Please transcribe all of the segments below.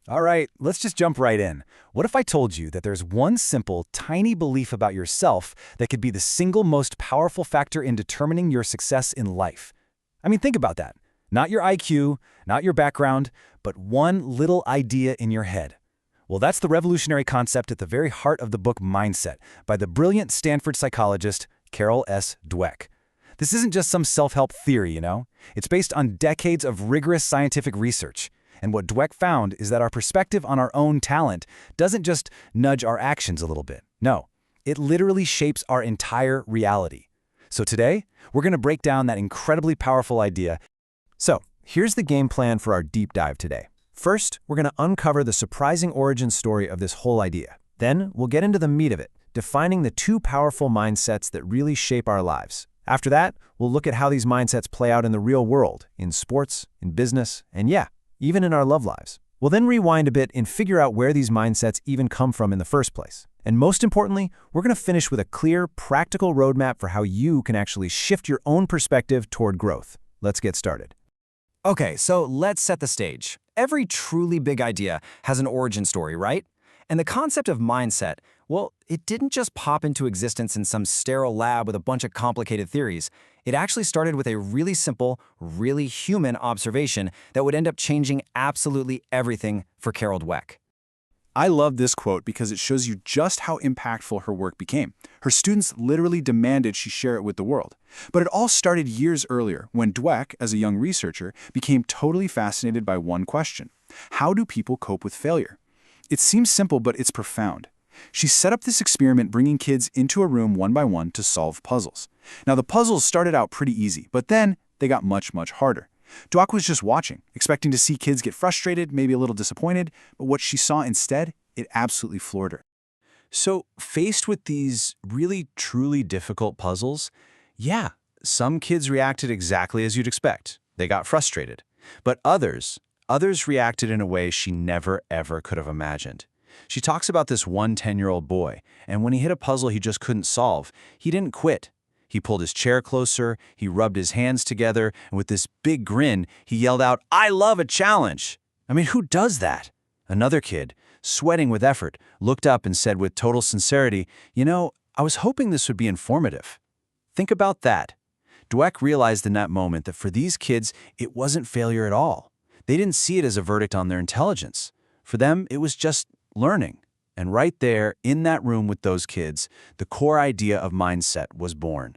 All right, let's just jump right in. What if I told you that there's one simple, tiny belief about yourself that could be the single most powerful factor in determining your success in life? I mean, think about that. Not your IQ, not your background, but one little idea in your head. Well, that's the revolutionary concept at the very heart of the book Mindset by the brilliant Stanford psychologist Carol S. Dweck. This isn't just some self-help theory, you know? It's based on decades of rigorous scientific research. And what Dweck found is that our perspective on our own talent doesn't just nudge our actions a little bit. No, it literally shapes our entire reality. So today, we're going to break down that incredibly powerful idea. So, here's the game plan for our deep dive today. First, we're going to uncover the surprising origin story of this whole idea. Then, we'll get into the meat of it, defining the two powerful mindsets that really shape our lives. After that, we'll look at how these mindsets play out in the real world, in sports, in business, and yeah, even in our love lives. We'll then rewind a bit and figure out where these mindsets even come from in the first place. And most importantly, we're going to finish with a clear, practical roadmap for how you can actually shift your own perspective toward growth. Let's get started. Okay, so let's set the stage. Every truly big idea has an origin story, right? And the concept of mindset, well, it didn't just pop into existence in some sterile lab with a bunch of complicated theories. It actually started with a really simple, really human observation that would end up changing absolutely everything for Carol Dweck. I love this quote because it shows you just how impactful her work became. Her students literally demanded she share it with the world. But it all started years earlier when Dweck, as a young researcher, became totally fascinated by one question. How do people cope with failure? It seems simple, but it's profound. She set up this experiment bringing kids into a room one by one to solve puzzles. Now, the puzzles started out pretty easy, but then they got much, much harder. Dweck was just watching, expecting to see kids get frustrated, maybe a little disappointed, but what she saw instead, it absolutely floored her. So, faced with these really, truly difficult puzzles, yeah, some kids reacted exactly as you'd expect. They got frustrated. But others reacted in a way she never, ever could have imagined. She talks about this one 10-year-old boy, and when he hit a puzzle he just couldn't solve, he didn't quit. He pulled his chair closer, he rubbed his hands together, and with this big grin, he yelled out, "I love a challenge!" I mean, who does that? Another kid, sweating with effort, looked up and said with total sincerity, "You know, I was hoping this would be informative." Think about that. Dweck realized in that moment that for these kids, it wasn't failure at all. They didn't see it as a verdict on their intelligence. For them, it was just learning. And right there, in that room with those kids, the core idea of mindset was born.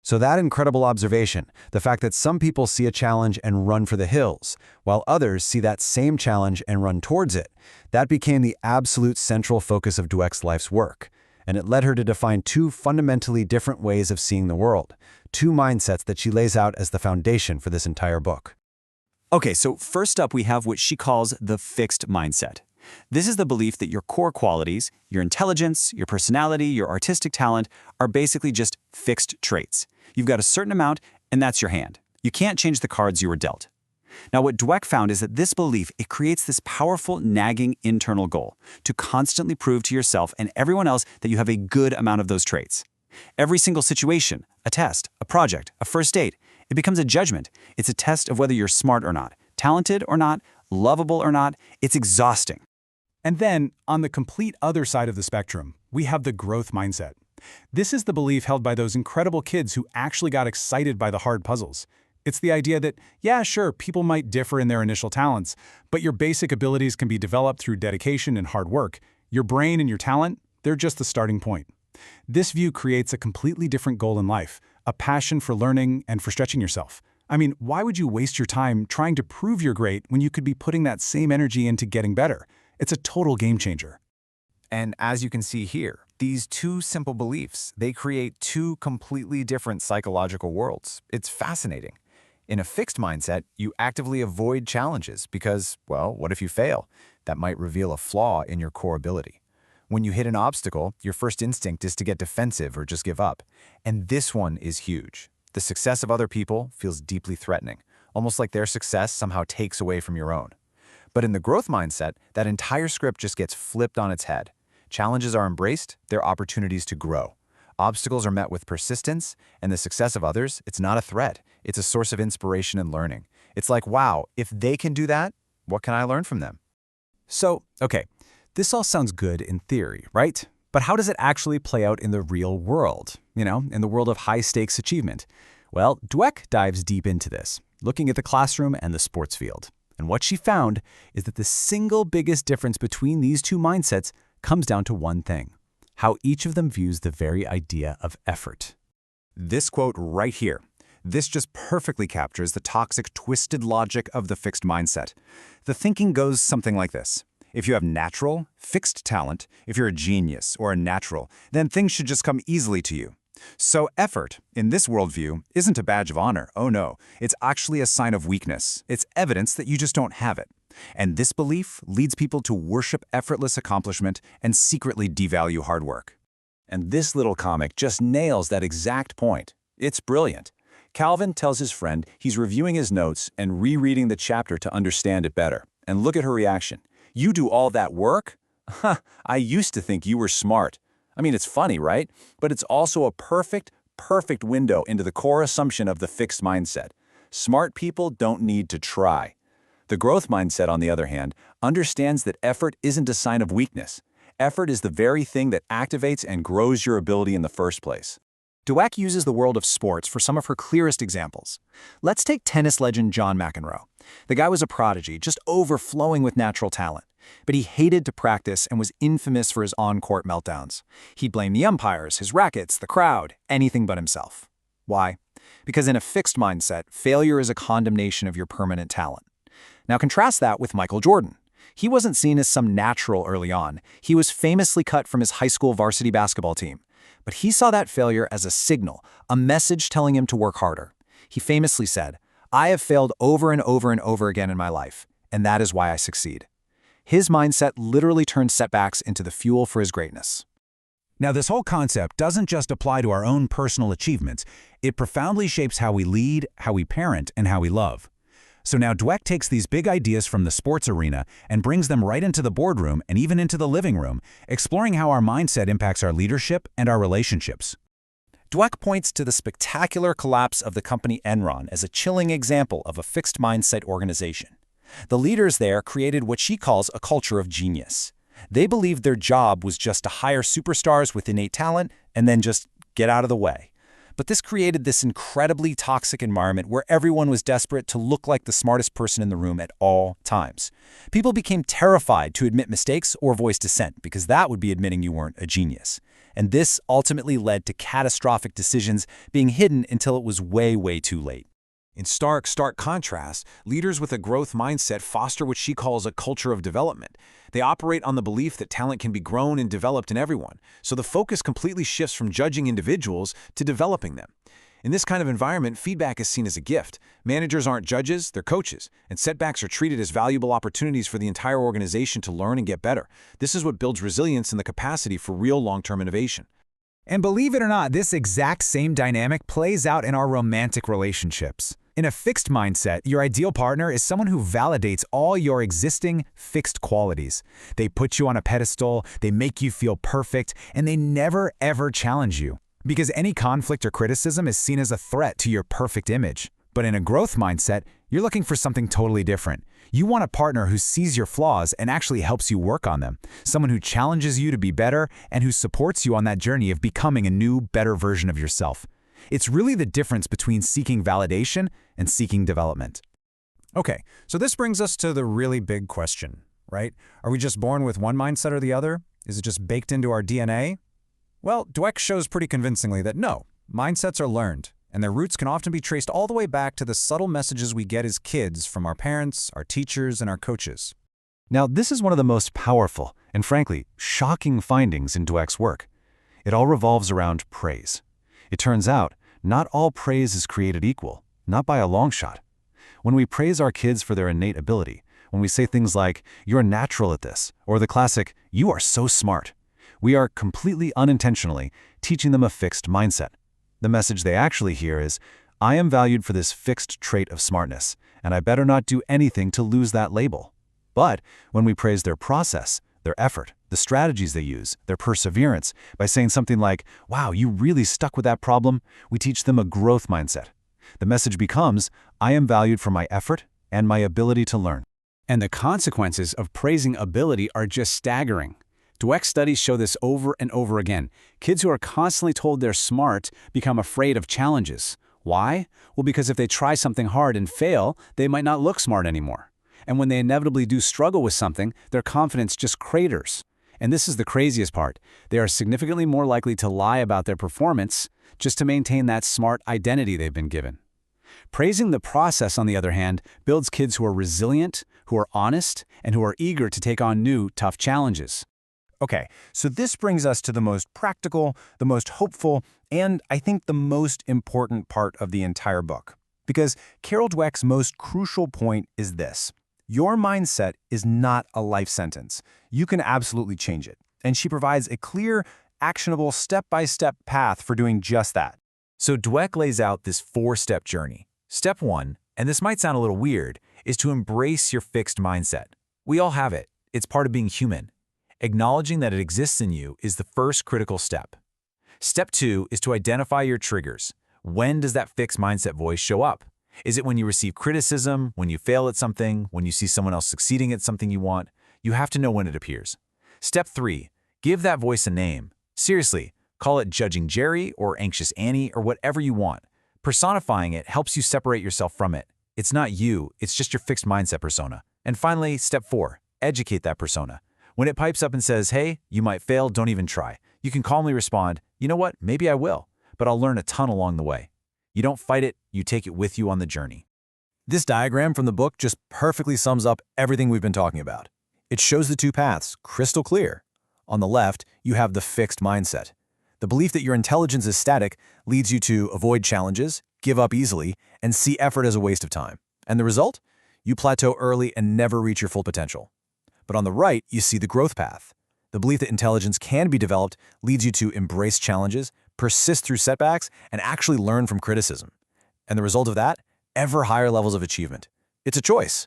So that incredible observation, the fact that some people see a challenge and run for the hills, while others see that same challenge and run towards it, that became the absolute central focus of Dweck's life's work. And it led her to define two fundamentally different ways of seeing the world, two mindsets that she lays out as the foundation for this entire book. Okay, so first up we have what she calls the fixed mindset. This is the belief that your core qualities, your intelligence, your personality, your artistic talent, are basically just fixed traits. You've got a certain amount, and that's your hand. You can't change the cards you were dealt. Now, what Dweck found is that this belief, it creates this powerful, nagging internal goal to constantly prove to yourself and everyone else that you have a good amount of those traits. Every single situation, a test, a project, a first date, it becomes a judgment. It's a test of whether you're smart or not, talented or not, lovable or not. It's exhausting. And then, on the complete other side of the spectrum, we have the growth mindset. This is the belief held by those incredible kids who actually got excited by the hard puzzles. It's the idea that, yeah, sure, people might differ in their initial talents, but your basic abilities can be developed through dedication and hard work. Your brain and your talent, they're just the starting point. This view creates a completely different goal in life, a passion for learning and for stretching yourself. I mean, why would you waste your time trying to prove you're great when you could be putting that same energy into getting better? It's a total game changer. And as you can see here, these two simple beliefs, they create two completely different psychological worlds. It's fascinating. In a fixed mindset, you actively avoid challenges because, well, what if you fail? That might reveal a flaw in your core ability. When you hit an obstacle, your first instinct is to get defensive or just give up. And this one is huge. The success of other people feels deeply threatening, almost like their success somehow takes away from your own. But in the growth mindset, that entire script just gets flipped on its head. Challenges are embraced, they're opportunities to grow. Obstacles are met with persistence, and the success of others, it's not a threat. It's a source of inspiration and learning. It's like, wow, if they can do that, what can I learn from them? So, okay, this all sounds good in theory, right? But how does it actually play out in the real world? In the world of high-stakes achievement? Well, Dweck dives deep into this, looking at the classroom and the sports field. And what she found is that the single biggest difference between these two mindsets comes down to one thing: how each of them views the very idea of effort. This quote right here. This just perfectly captures the toxic, twisted logic of the fixed mindset. The thinking goes something like this. If you have natural, fixed talent, if you're a genius or a natural, then things should just come easily to you. So effort, in this worldview, isn't a badge of honor. Oh no, it's actually a sign of weakness. It's evidence that you just don't have it. And this belief leads people to worship effortless accomplishment and secretly devalue hard work. And this little comic just nails that exact point. It's brilliant. Calvin tells his friend he's reviewing his notes and rereading the chapter to understand it better. And look at her reaction. "You do all that work? Huh, I used to think you were smart." I mean, it's funny, right? But it's also a perfect window into the core assumption of the fixed mindset. Smart people don't need to try. The growth mindset, on the other hand, understands that effort isn't a sign of weakness. Effort is the very thing that activates and grows your ability in the first place. Dweck uses the world of sports for some of her clearest examples. Let's take tennis legend John McEnroe. The guy was a prodigy, just overflowing with natural talent. But he hated to practice and was infamous for his on-court meltdowns. He'd blame the umpires, his rackets, the crowd, anything but himself. Why? Because in a fixed mindset, failure is a condemnation of your permanent talent. Now contrast that with Michael Jordan. He wasn't seen as some natural early on. He was famously cut from his high school varsity basketball team. But he saw that failure as a signal, a message telling him to work harder. He famously said, "I have failed over and over and over again in my life, and that is why I succeed." His mindset literally turned setbacks into the fuel for his greatness. Now, this whole concept doesn't just apply to our own personal achievements. It profoundly shapes how we lead, how we parent, and how we love. So now Dweck takes these big ideas from the sports arena and brings them right into the boardroom and even into the living room, exploring how our mindset impacts our leadership and our relationships. Dweck points to the spectacular collapse of the company Enron as a chilling example of a fixed mindset organization. The leaders there created what she calls a culture of genius. They believed their job was just to hire superstars with innate talent and then just get out of the way. But this created this incredibly toxic environment where everyone was desperate to look like the smartest person in the room at all times. People became terrified to admit mistakes or voice dissent because that would be admitting you weren't a genius. And this ultimately led to catastrophic decisions being hidden until it was way, way too late. In stark contrast, leaders with a growth mindset foster what she calls a culture of development. They operate on the belief that talent can be grown and developed in everyone, so the focus completely shifts from judging individuals to developing them. In this kind of environment, feedback is seen as a gift. Managers aren't judges, they're coaches, and setbacks are treated as valuable opportunities for the entire organization to learn and get better. This is what builds resilience and the capacity for real long-term innovation. And believe it or not, this exact same dynamic plays out in our romantic relationships. In a fixed mindset, your ideal partner is someone who validates all your existing fixed qualities. They put you on a pedestal, they make you feel perfect, and they never ever challenge you. Because any conflict or criticism is seen as a threat to your perfect image. But in a growth mindset, you're looking for something totally different. You want a partner who sees your flaws and actually helps you work on them. Someone who challenges you to be better and who supports you on that journey of becoming a new, better version of yourself. It's really the difference between seeking validation and seeking development. Okay, so this brings us to the really big question, right? Are we just born with one mindset or the other? Is it just baked into our DNA? Well, Dweck shows pretty convincingly that no, mindsets are learned, and their roots can often be traced all the way back to the subtle messages we get as kids from our parents, our teachers, and our coaches. Now, this is one of the most powerful and, frankly, shocking findings in Dweck's work. It all revolves around praise. It turns out, not all praise is created equal, not by a long shot. When we praise our kids for their innate ability, when we say things like, "You're natural at this," or the classic, "You are so smart," we are completely unintentionally teaching them a fixed mindset. The message they actually hear is, "I am valued for this fixed trait of smartness, and I better not do anything to lose that label." But when we praise their process, their effort, the strategies they use, their perseverance, by saying something like, "Wow, you really stuck with that problem," we teach them a growth mindset. The message becomes, "I am valued for my effort and my ability to learn." And the consequences of praising ability are just staggering. Dweck studies show this over and over again. Kids who are constantly told they're smart become afraid of challenges. Why? Well, because if they try something hard and fail, they might not look smart anymore. And when they inevitably do struggle with something, their confidence just craters. And this is the craziest part. They are significantly more likely to lie about their performance just to maintain that smart identity they've been given. Praising the process, on the other hand, builds kids who are resilient, who are honest, and who are eager to take on new, tough challenges. Okay, so this brings us to the most practical, the most hopeful, and I think the most important part of the entire book. Because Carol Dweck's most crucial point is this. Your mindset is not a life sentence. You can absolutely change it. And she provides a clear, actionable, step-by-step path for doing just that. So Dweck lays out this 4-step journey. Step 1, and this might sound a little weird, is to embrace your fixed mindset. We all have it. It's part of being human. Acknowledging that it exists in you is the first critical step. Step 2 is to identify your triggers. When does that fixed mindset voice show up? Is it when you receive criticism, when you fail at something, when you see someone else succeeding at something you want? You have to know when it appears. Step 3, give that voice a name. Seriously, call it Judging Jerry or Anxious Annie or whatever you want. Personifying it helps you separate yourself from it. It's not you, it's just your fixed mindset persona. And finally, step 4, educate that persona. When it pipes up and says, hey, you might fail, don't even try, you can calmly respond, you know what, maybe I will, but I'll learn a ton along the way. You don't fight it, you take it with you on the journey. This diagram from the book just perfectly sums up everything we've been talking about. It shows the two paths, crystal clear. On the left, you have the fixed mindset. The belief that your intelligence is static leads you to avoid challenges, give up easily, and see effort as a waste of time. And the result? You plateau early and never reach your full potential. But on the right, you see the growth path. The belief that intelligence can be developed leads you to embrace challenges, persist through setbacks, and actually learn from criticism. And the result of that? Ever higher levels of achievement. It's a choice.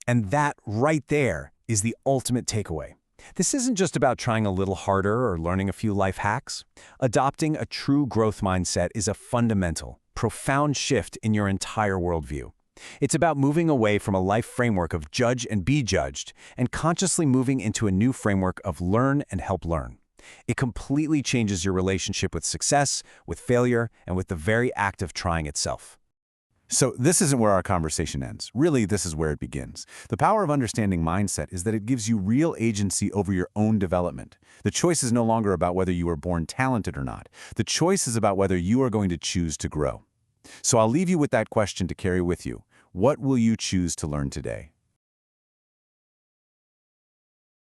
And that right there is the ultimate takeaway. This isn't just about trying a little harder or learning a few life hacks. Adopting a true growth mindset is a fundamental, profound shift in your entire worldview. It's about moving away from a life framework of judge and be judged and consciously moving into a new framework of learn and help learn. It completely changes your relationship with success, with failure, and with the very act of trying itself. So this isn't where our conversation ends. Really, this is where it begins. The power of understanding mindset is that it gives you real agency over your own development. The choice is no longer about whether you were born talented or not. The choice is about whether you are going to choose to grow. So I'll leave you with that question to carry with you. What will you choose to learn today?